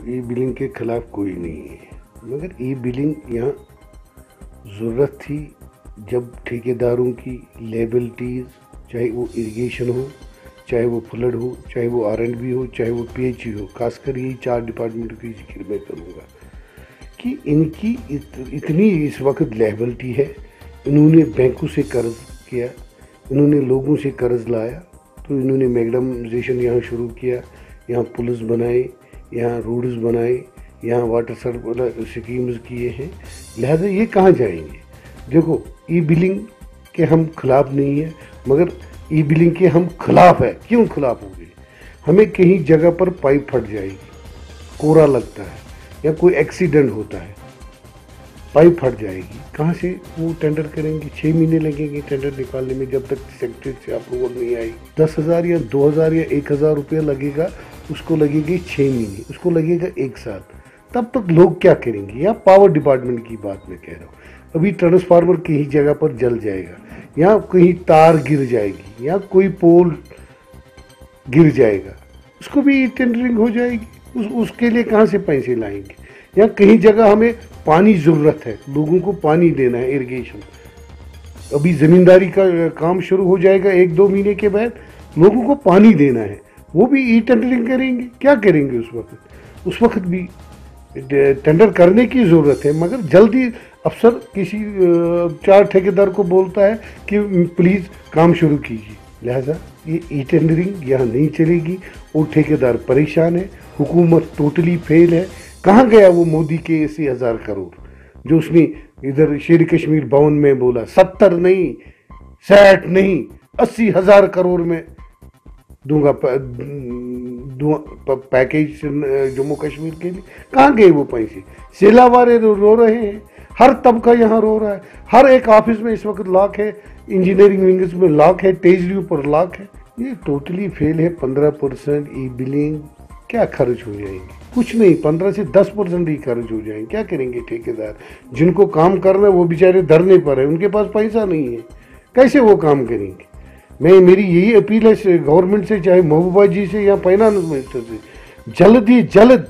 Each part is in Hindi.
ई बिलिंग के खिलाफ कोई नहीं है, मगर ई बिलिंग यहाँ ज़रूरत थी जब ठेकेदारों की लेबिलिटीज़, चाहे वो इरिगेशन हो, चाहे वो फ्लड हो, चाहे वो R&B हो, चाहे वो PHE हो, खासकर यही 4 डिपार्टमेंट की जिक्र मैं करूँगा कि इनकी इतनी इस वक्त लेबिलिटी है। इन्होंने बैंकों से कर्ज किया, इन्होंने लोगों से कर्ज लाया, तो इन्होंने मैगडमाइजेशन यहाँ शुरू किया, यहाँ पुल्स बनाए, यहाँ रोड्स बनाए, यहाँ वाटर स्कीम्स किए हैं। लिहाजा ये कहाँ जाएंगे? देखो, ई बिलिंग के हम खिलाफ नहीं है, मगर ई बिलिंग के हम खिलाफ है। क्यों खिलाफ हो गए? हमें कहीं जगह पर पाइप फट जाएगी, कोरा लगता है या कोई एक्सीडेंट होता है, पाइप फट जाएगी, कहाँ से वो टेंडर करेंगे? 6 महीने लगेंगे टेंडर निकालने में, जब तक सेक्रेटरी से अप्रूवल नहीं आई। 10,000 या 2,000 या 1,000 रुपया लगेगा, उसको लगेगी 6 महीने, उसको लगेगा 1 साल। तब तक लोग क्या करेंगे? या पावर डिपार्टमेंट की बात मैं कह रहा हूँ, अभी ट्रांसफार्मर कहीं जगह पर जल जाएगा, या कहीं तार गिर जाएगी, या कोई पोल गिर जाएगा, उसको भी टेंडरिंग हो जाएगी। उसके लिए कहाँ से पैसे लाएंगे? या कहीं जगह हमें पानी ज़रूरत है, लोगों को पानी देना है, इरिगेशन, अभी ज़मींदारी का काम शुरू हो जाएगा 1-2 महीने के बाद, लोगों को पानी देना है, वो भी ई टेंडरिंग करेंगे? क्या करेंगे उस वक्त? उस वक्त भी टेंडर करने की ज़रूरत है, मगर जल्दी अफसर किसी 4 ठेकेदार को बोलता है कि प्लीज़ काम शुरू कीजिए। लिहाजा ये ई टेंडरिंग यहाँ नहीं चलेगी और ठेकेदार परेशान है, हुकूमत टोटली फेल है। कहाँ गया वो मोदी के 80,000 करोड़ जो उसने इधर शेर कश्मीर भवन में बोला? 70 नहीं, 60 नहीं, 80,000 करोड़ में दूंगा पैकेज जम्मू कश्मीर के लिए। कहाँ गए वो पैसे? सेलावारे रो रहे हैं, हर तबका यहाँ रो रहा है, हर एक ऑफिस में इस वक्त लॉक है, इंजीनियरिंग विंग्स में लॉक है, तेजली पर लॉक है। ये टोटली फेल है। 15% ई बिलिंग, क्या खर्च हो जाएंगे? कुछ नहीं, 15 से 10% ही खर्च हो जाएंगे। क्या करेंगे ठेकेदार? जिनको काम करना है वो बेचारे धरने पर है, उनके पास पैसा नहीं है, कैसे वो काम करेंगे? मेरी यही अपील है गवर्नमेंट से, चाहे महबूबा जी से या फाइनेंस मिनिस्टर से, जल्द ही जल्द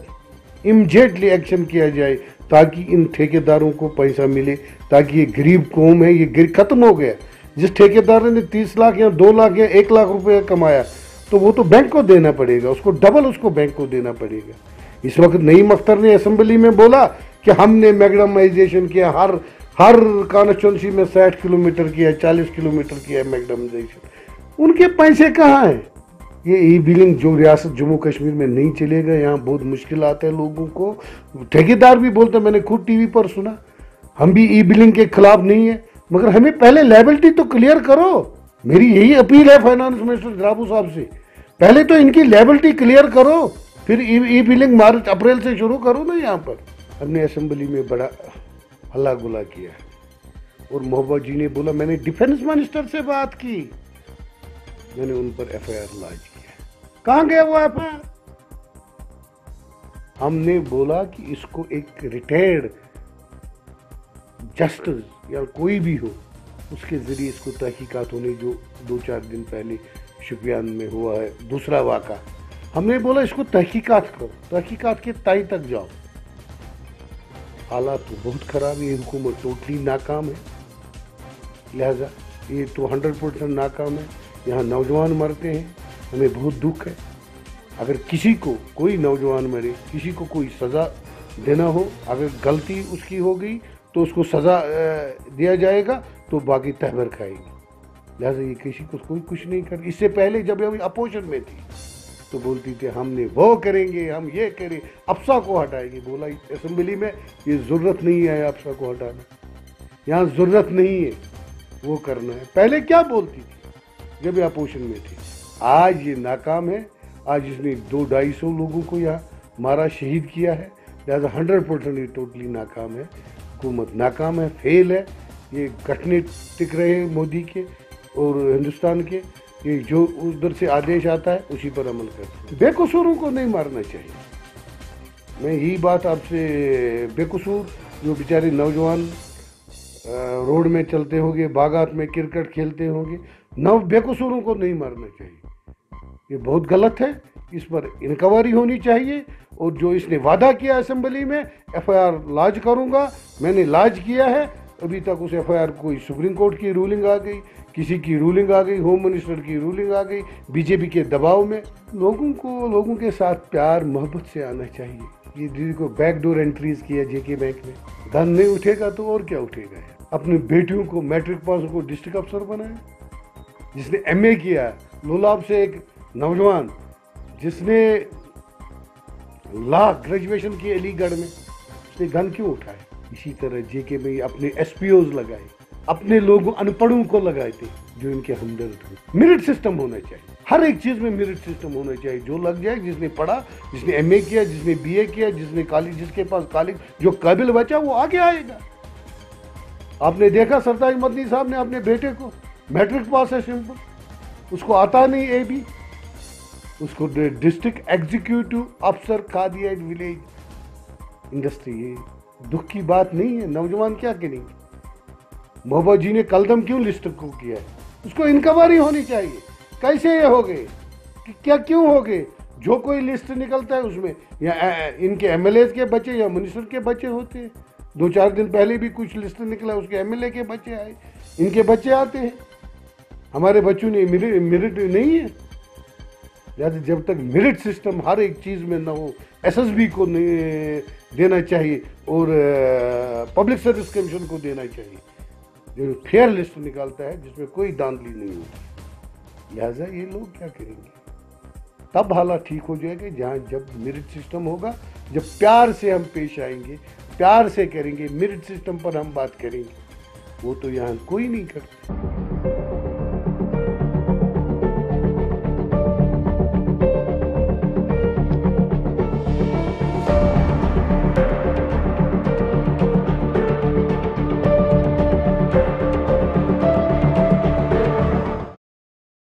इमीडिएटली एक्शन किया जाए ताकि इन ठेकेदारों को पैसा मिले, ताकि ये गरीब कौम है, ये खत्म हो गया। जिस ठेकेदार ने 30 लाख या 2 लाख या 1 लाख रुपए कमाया, तो वो तो बैंक को देना पड़ेगा, उसको डबल उसको बैंक को देना पड़ेगा। इस वक्त नईम अख्तर ने असेंबली में बोला कि हमने मैगडमाइजेशन किया, हर कॉन्स्टिट्यूंसी में 60 किलोमीटर किया, 40 किलोमीटर किया मैगडमाइजेशन। उनके पैसे कहाँ हैं? ये ई बिलिंग जो रियासत जम्मू कश्मीर में नहीं चलेगा, यहाँ बहुत मुश्किल आता है लोगों को। ठेकेदार भी बोलते, मैंने खुद टीवी पर सुना, हम भी ई बिलिंग के खिलाफ नहीं है, मगर हमें पहले लायबिलिटी तो क्लियर करो। मेरी यही अपील है फाइनेंस मिनिस्टर द्राबू साहब से, पहले तो इनकी लायबिलिटी क्लियर करो, फिर ई बिलिंग मार्च अप्रैल से शुरू करो ना। यहाँ पर हमने असेंबली में बड़ा हल्ला गुला किया और महबूबा जी ने बोला मैंने डिफेंस मिनिस्टर से बात की, मैंने उन पर FIR लॉन्च किया। कहाँ गया वो FIR? हमने बोला कि इसको एक रिटायर्ड जस्टिस या कोई भी हो, उसके जरिए इसको तहकीकात होने, जो 2-4 दिन पहले शुपियान में हुआ है दूसरा वाक़ा, हमने बोला इसको तहकीकात करो, तहकीकात के ताई तक जाओ। हालात तो बहुत ख़राब है, ये हुकूमत टोटली नाकाम है। लिहाजा ये तो 100% नाकाम है। यहाँ नौजवान मरते हैं, हमें बहुत दुख है। अगर किसी को कोई नौजवान मरे, किसी को कोई सज़ा देना हो, अगर गलती उसकी हो गई तो उसको सज़ा दिया जाएगा, तो बाकी तहबर खाएगी। लिहाजा ये किसी को कोई कुछ नहीं कर। इससे पहले जब हम अपोजिशन में थी तो बोलती थी हमने वो करेंगे, हम ये करें, अफसा को हटाएंगे। बोला असेंबली में ये ज़रूरत नहीं है अफसा को हटाना, यहाँ ज़रूरत नहीं है वो करना है। पहले क्या बोलती थी जब ये अपोजिशन में थी? आज ये नाकाम है। आज इसने 200-250 लोगों को यहाँ मारा, शहीद किया है। लिहाजा 100% ये टोटली नाकाम है। हुकूमत नाकाम है, फेल है। ये घटने टिक रहे हैं मोदी के और हिंदुस्तान के। ये जो उधर से आदेश आता है उसी पर अमल करते हैं। बेकसूरों को नहीं मारना चाहिए। मैं यही बात आपसे, बेकसूर जो बेचारे नौजवान रोड में चलते होंगे, बागात में क्रिकेट खेलते होंगे, बेकसूरों को नहीं मारना चाहिए। ये बहुत गलत है, इस पर इंक्वायरी होनी चाहिए और जो इसने वादा किया असेंबली में एफआईआर लॉन्च करूंगा, मैंने लॉन्च किया है। अभी तक उस एफआईआर कोई सुप्रीम कोर्ट की रूलिंग आ गई, किसी की रूलिंग आ गई, होम मिनिस्टर की रूलिंग आ गई, बीजेपी के दबाव में। लोगों के साथ प्यार मोहब्बत से आना चाहिए। ये जिनको बैकडोर एंट्रीज किया जेके बैंक में, धन नहीं उठेगा तो और क्या उठेगा। अपनी बेटियों को मैट्रिक पास को डिस्ट्रिक्ट अफसर बनाया, जिसने एमए किया। लोलाब से एक नौजवान जिसने लॉ ग्रेजुएशन की अलीगढ़ में, उसने गन क्यों उठाया। इसी तरह जेके में अपने एसपीओज लगाए, अपने लोगों अनपढ़ों को लगाए थे जो इनके हमदर्द थे। मेरिट सिस्टम होना चाहिए, हर एक चीज में मेरिट सिस्टम होना चाहिए। जो लग जाए, जिसने पढ़ा, जिसने एमए किया, जिसने बीए किया, जिसने कॉलेज, जिसके पास कॉलेज, जो काबिल बचा वो आगे आएगा। आपने देखा सरताज मदनी साहब ने अपने बेटे को, मैट्रिक पास है सिंपल, उसको आता नहीं ए बी, उसको डिस्ट्रिक्ट एग्जीक्यूटिव अफसर खा दिया विलेज इंडस्ट्री। ये दुख की बात नहीं है। नौजवान क्या करेंगे। महबूबा जी ने कलदम क्यों लिस्ट को किया है, उसको इंक्वायरी होनी चाहिए। कैसे ये हो गए, क्या क्यों हो गए। जो कोई लिस्ट निकलता है उसमें या इनके एमएलए के बच्चे या मिनिस्टर के बच्चे होते हैं। 2-4 दिन पहले भी कुछ लिस्ट निकला, उसके एमएलए के बच्चे आए, इनके बच्चे आते हैं। हमारे बच्चों ने मेरिट नहीं है। या जब तक मेरिट सिस्टम हर एक चीज़ में ना हो, एसएसबी को देना चाहिए और पब्लिक सर्विस कमीशन को देना चाहिए, जो फेयर लिस्ट निकालता है जिसमें कोई धांधली नहीं होती। लिहाजा ये लोग क्या करेंगे, तब हालात ठीक हो जाएंगे जहाँ जब मेरिट सिस्टम होगा, जब प्यार से हम पेश आएंगे, प्यार से करेंगे, मेरिट सिस्टम पर हम बात करेंगे। वो तो यहाँ कोई नहीं करता।